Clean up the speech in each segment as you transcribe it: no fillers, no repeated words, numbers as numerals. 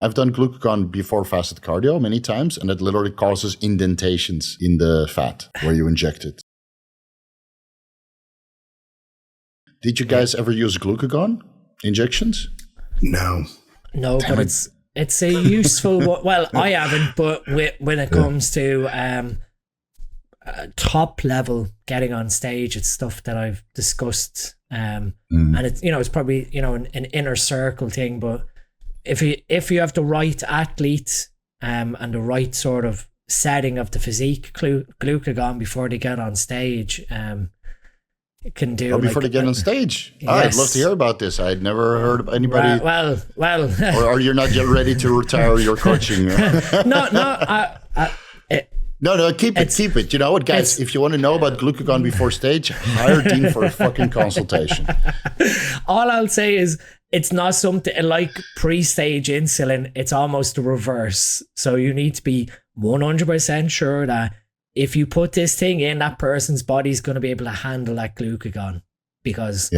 I've done glucagon before fasted cardio many times, and it literally causes indentations in the fat where you inject it. Did you guys ever use glucagon injections? No, but it's a useful one. Well, I haven't, but when it comes to top level getting on stage, it's stuff that I've discussed, and it's it's probably an inner circle thing, but if you have the right athlete and the right sort of setting of the physique, glucagon before they get on stage, it can do. Before they get on stage, I'd love to hear about this. I'd never heard of anybody. Well, or are you not yet ready to retire your coaching? No, keep it. You know what, guys? If you want to know about glucagon before stage, hire Dean for a fucking consultation. All I'll say is it's not something like pre-stage insulin. It's almost the reverse. So you need to be 100% sure that if you put this thing in, that person's body's going to be able to handle that glucagon, because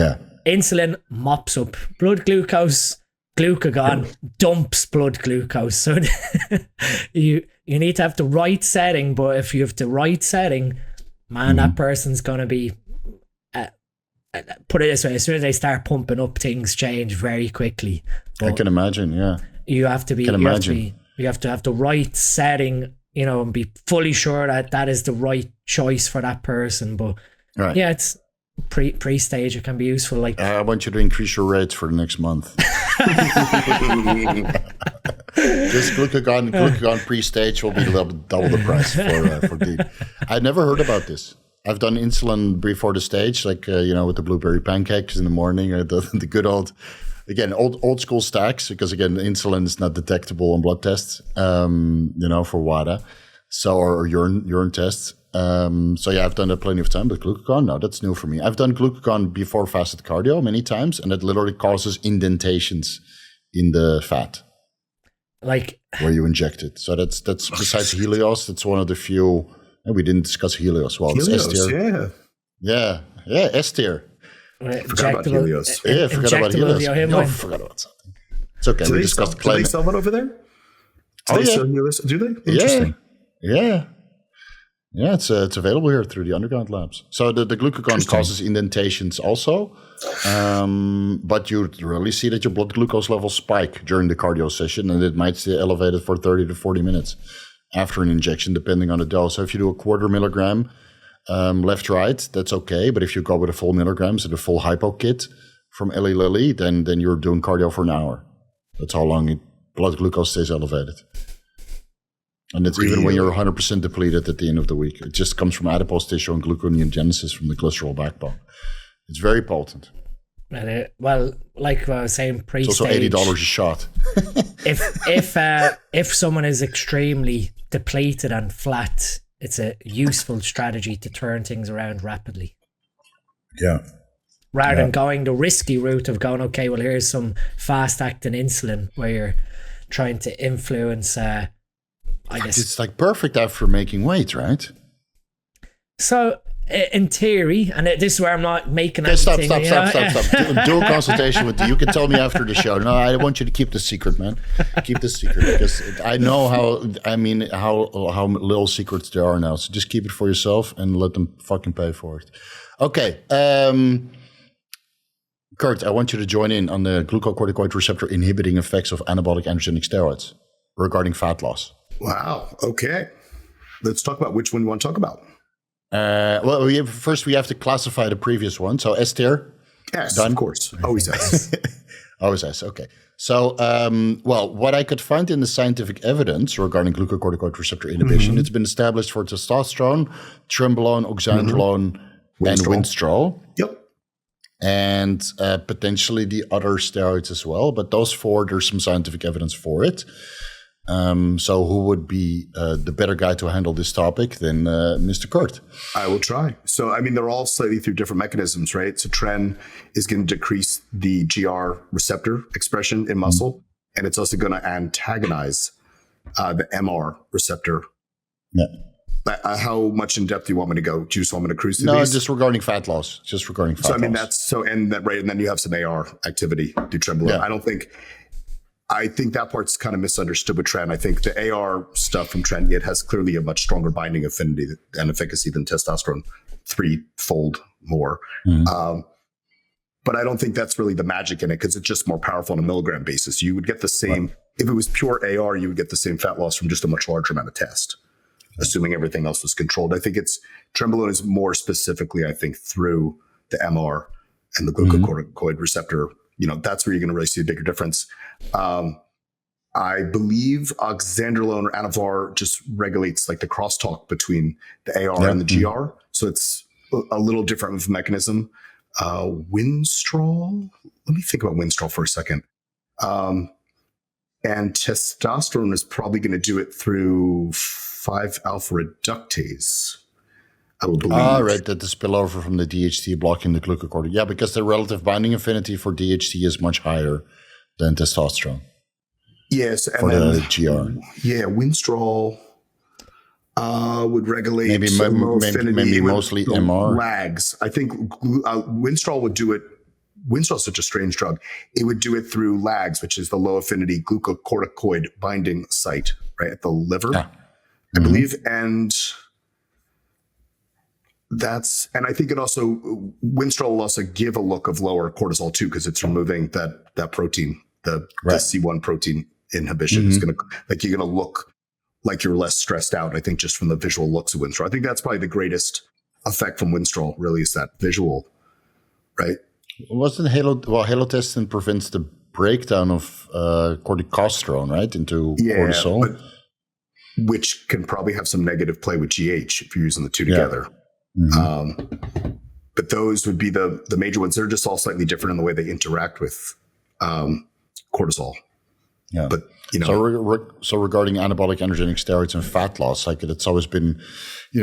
insulin mops up blood glucose. Glucagon dumps blood glucose. So you need to have the right setting, but if you have the right setting, man, that person's going to be, put it this way, as soon as they start pumping up, things change very quickly. But I can imagine, you have to have the right setting, and be fully sure that is the right choice for that person. But it's pre-stage, it can be useful. Like, I want you to increase your rates for the next month. This glucagon pre-stage will be double the price for Dean. I'd never heard about this. I've done insulin before the stage, like with the blueberry pancakes in the morning, the good old school stacks, because again, insulin is not detectable on blood tests, for WADA, or urine tests. I've done that plenty of time, but glucagon, no, that's new for me. I've done glucagon before fasted cardio many times, and it literally causes indentations in the fat, like where you inject it. So that's besides Helios, that's one of the few. And we didn't discuss Helios. Well, it's S-tier. Yeah, S-tier. Forgot about Helios. Yeah, forgot about Helios. Forgot about something. It's okay. We discussed do they sell one over there? Do they? Interesting. Yeah. Yeah, it's available here through the underground labs. So the glucagon causes indentations also, but you really see that your blood glucose levels spike during the cardio session, and it might stay elevated for 30 to 40 minutes after an injection, depending on the dose. So if you do a 1/4 milligram left-right, that's okay. But if you go with a full milligrams and a full hypo kit from Eli Lilly, then you're doing cardio for an hour. That's how long blood glucose stays elevated. And it's even when you're 100% depleted at the end of the week. It just comes from adipose tissue and gluconeogenesis from the glycerol backbone. It's very potent. Well, like I was saying, pre-stage, it's also $80 a shot. if someone is extremely depleted and flat, it's a useful strategy to turn things around rapidly. Yeah. Rather than going the risky route of going, okay, well, here's some fast-acting insulin where you're trying to influence. I guess it's like perfect after making weight, right? So, in theory, and this is where I'm not making anything. Stop. Do a consultation with you. You can tell me after the show. No, I want you to keep this secret, man. Keep this secret, because I know how little secrets there are now. So just keep it for yourself and let them fucking pay for it. Okay. Kurt, I want you to join in on the glucocorticoid receptor inhibiting effects of anabolic androgenic steroids regarding fat loss. Wow. Okay. Let's talk about which one you want to talk about. First we have to classify the previous one. So S-tier. Yes, done? Of course. Always S. Always S. Okay. So, what I could find in the scientific evidence regarding glucocorticoid receptor inhibition, it's been established for testosterone, trenbolone, oxandrolone, and winstrol. Yep. And potentially the other steroids as well. But those four, there's some scientific evidence for it. So who would be the better guy to handle this topic than Mr. Kurt? I will try. So, they're all slightly through different mechanisms, right? So tren is going to decrease the GR receptor expression in muscle, and it's also going to antagonize the MR receptor. Yeah. How much in depth do you want me to go? Do you just want me to cruise through these? No, just regarding fat loss. And then you have some AR activity, do trenbolone. Yeah. I think that part's kind of misunderstood with Tren. I think the AR stuff from Tren, it has clearly a much stronger binding affinity and efficacy than testosterone, threefold more. But I don't think that's really the magic in it, because it's just more powerful on a milligram basis. You would get the same, if it was pure AR, you would get the same fat loss from just a much larger amount of test, assuming everything else was controlled. I think Trenbolone is more specifically, I think, through the MR and the glucocorticoid receptor. That's where you're going to really see a bigger difference. I believe oxandrolone or Anavar just regulates like the crosstalk between the AR and the GR. So it's a little different of a mechanism. Winstrol, let me think about Winstrol for a second. And testosterone is probably going to do it through 5-alpha reductase, I would believe. Right. That the spillover from the DHT blocking the glucocorticoid. Yeah, because the relative binding affinity for DHT is much higher than testosterone. Yes. And for then, the GR. Yeah, Winstrol would regulate maybe mostly MR. Lags. I think Winstrol would do it. Winstrol is such a strange drug. It would do it through lags, which is the low affinity glucocorticoid binding site, right at the liver, I believe. And I think it also, Winstrol will also give a look of lower cortisol too, because it's removing that protein, the C1 protein inhibition. Is going to, like, you're going to look like you're less stressed out, I think, just from the visual looks of Winstrol. I think that's probably the greatest effect from Winstrol, really, is that visual, right? Wasn't halotestin prevents the breakdown of corticosterone, right, into cortisol? Which can probably have some negative play with GH if you're using the two together. But those would be the major ones. They're just all slightly different in the way they interact with cortisol. Yeah. But, so regarding anabolic androgenic steroids and fat loss, like it's always been,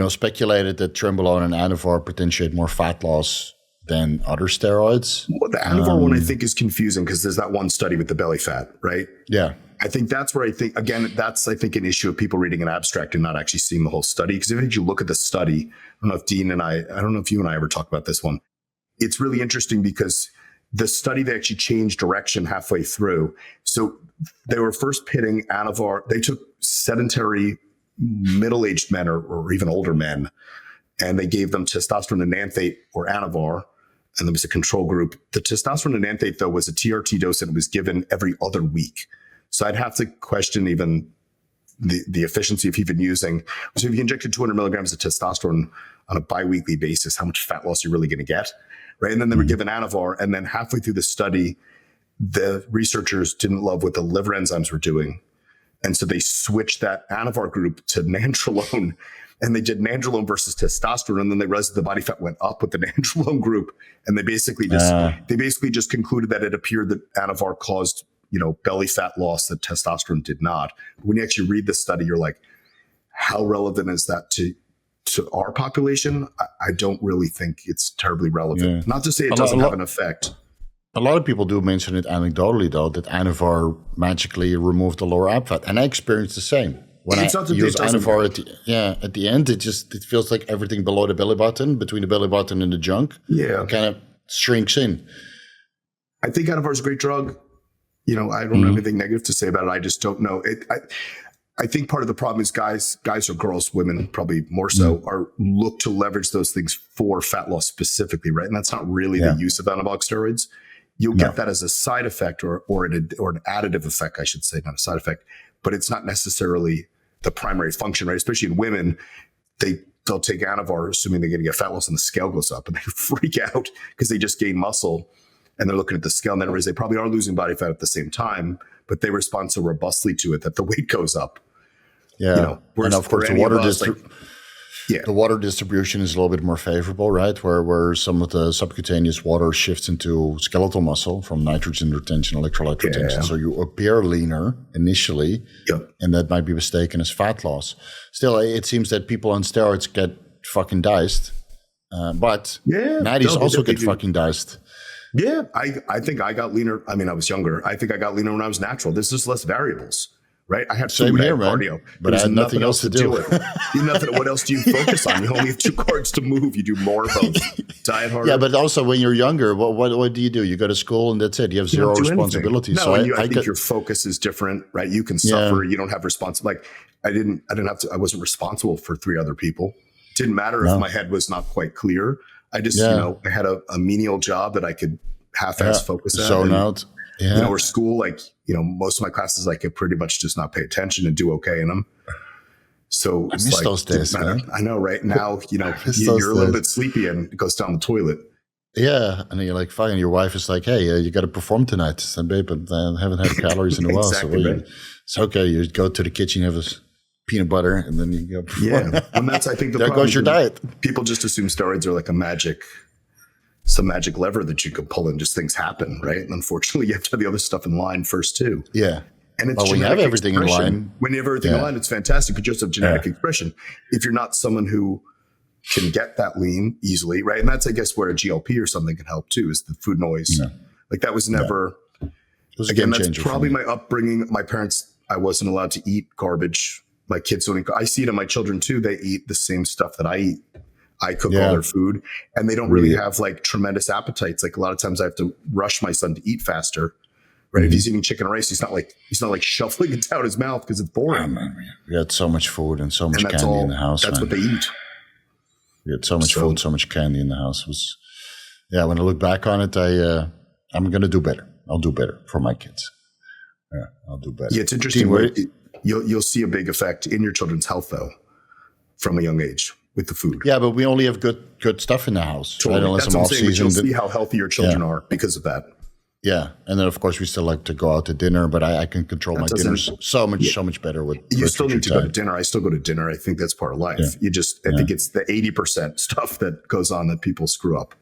speculated that Trenbolone and Anavar potentiate more fat loss than other steroids. Well, the Anavar one I think is confusing because there's that one study with the belly fat, right? Yeah. I think that's where that's an issue of people reading an abstract and not actually seeing the whole study. Because if you look at the study, I don't know if you and I ever talked about this one. It's really interesting because the study, they actually changed direction halfway through. So they were first pitting Anavar. They took sedentary middle-aged men or even older men, and they gave them testosterone enanthate or Anavar. And there was a control group. The testosterone enanthate, though, was a TRT dose and it was given every other week. So I'd have to question even the efficiency of even using. So if you injected 200 milligrams of testosterone on a biweekly basis, how much fat loss you're really going to get, right? And then they were given Anavar, and then halfway through the study, the researchers didn't love what the liver enzymes were doing, and so they switched that Anavar group to Nandrolone, and they did Nandrolone versus testosterone, and then they realized the body fat went up with the Nandrolone group, and they basically just concluded that it appeared that Anavar caused belly fat loss that testosterone did not. When you actually read the study, you're like, how relevant is that to our population? I don't really think it's terribly relevant. Yeah. Not to say it doesn't have an effect. A lot of people do mention it anecdotally, though, that Anavar magically removed the lower ab fat. And I experienced the same. When I use Anavar at the end, it feels like everything below the belly button, between the belly button and the junk, kind of shrinks in. I think Anavar is a great drug. I don't have anything negative to say about it. I just don't know. I think part of the problem is guys or girls, women probably more so, look to leverage those things for fat loss specifically, right? And that's not really the use of anabolic steroids. You'll get that as a side effect or an additive effect, I should say, not a side effect, but it's not necessarily the primary function, right? Especially in women, they'll take Anavar assuming they're going to get fat loss and the scale goes up and they freak out because they just gain muscle. And they're looking at the scale, and then realize they probably are losing body fat at the same time, but they respond so robustly to it that the weight goes up. Yeah, and of course the water distribution is a little bit more favorable, right? Where some of the subcutaneous water shifts into skeletal muscle from nitrogen retention, electrolyte retention. So you appear leaner initially, and that might be mistaken as fat loss. Still, it seems that people on steroids get fucking diced, but natties also get fucking diced. Yeah, I think I got leaner. I mean, I was younger. I think I got leaner when I was natural. There's just less variables, right? I had Same food, here, I had man. cardio, But I had nothing else to do. with. You nothing. What else do you focus on? You only have 2 cards to move. You do more of both. Diet harder. Yeah, but also when you're younger, what do? You go to school and that's it. You have zero responsibilities. No, so I think your focus is different, right? You can suffer. You don't have like I didn't have to. I wasn't responsible for 3 other people. It didn't matter if my head was not quite clear. I just I had a menial job that I could half-ass focus at. Zone out. Yeah. Or school, like, most of my classes, I could pretty much just not pay attention and do okay in them. So I miss those days, man. I know, right? Now, you're a little bit sleepy and it goes down the toilet. Yeah. And then you're like, fine. Your wife is like, hey, you got to perform tonight. I said, babe, but I haven't had calories in a while. Exactly, so right. it's okay. You go to the kitchen, have this peanut butter, and then you go perform. Yeah. And that's, I think, there goes your diet. People just assume steroids are like some magic lever that you could pull and just things happen, right? And unfortunately, you have to have the other stuff in line first too. Yeah. And it's when you have everything in line. When you have everything in line, it's fantastic, but you just have genetic expression. If you're not someone who can get that lean easily, right? And that's, I guess, where a GLP or something can help too, is the food noise. Yeah. Like that was never, it was again, that's probably my upbringing. My parents, I wasn't allowed to eat garbage. My kids don't, I see it in my children too. They eat the same stuff that I eat. I cook all their food and they don't really have like tremendous appetites. Like a lot of times I have to rush my son to eat faster, right? If he's eating chicken and rice, he's not like shoveling it down his mouth because it's boring. We had so much food and so much candy in the house. That's what they eat. We had so much food, so much candy in the house. When I look back on it, I'm going to do better. I'll do better for my kids. Yeah, I'll do better. Yeah, it's interesting. You'll see a big effect in your children's health though, from a young age. With the food. Yeah, but we only have good stuff in the house. Totally. Right? Unless That's I'm what I'm saying. But you'll season. see how healthy your children are because of that. Yeah. And then, of course, we still like to go out to dinner, but I can control my dinners so much better with you still need to go to dinner. I still go to dinner. I think that's part of life. I think it's the 80% stuff that goes on that people screw up.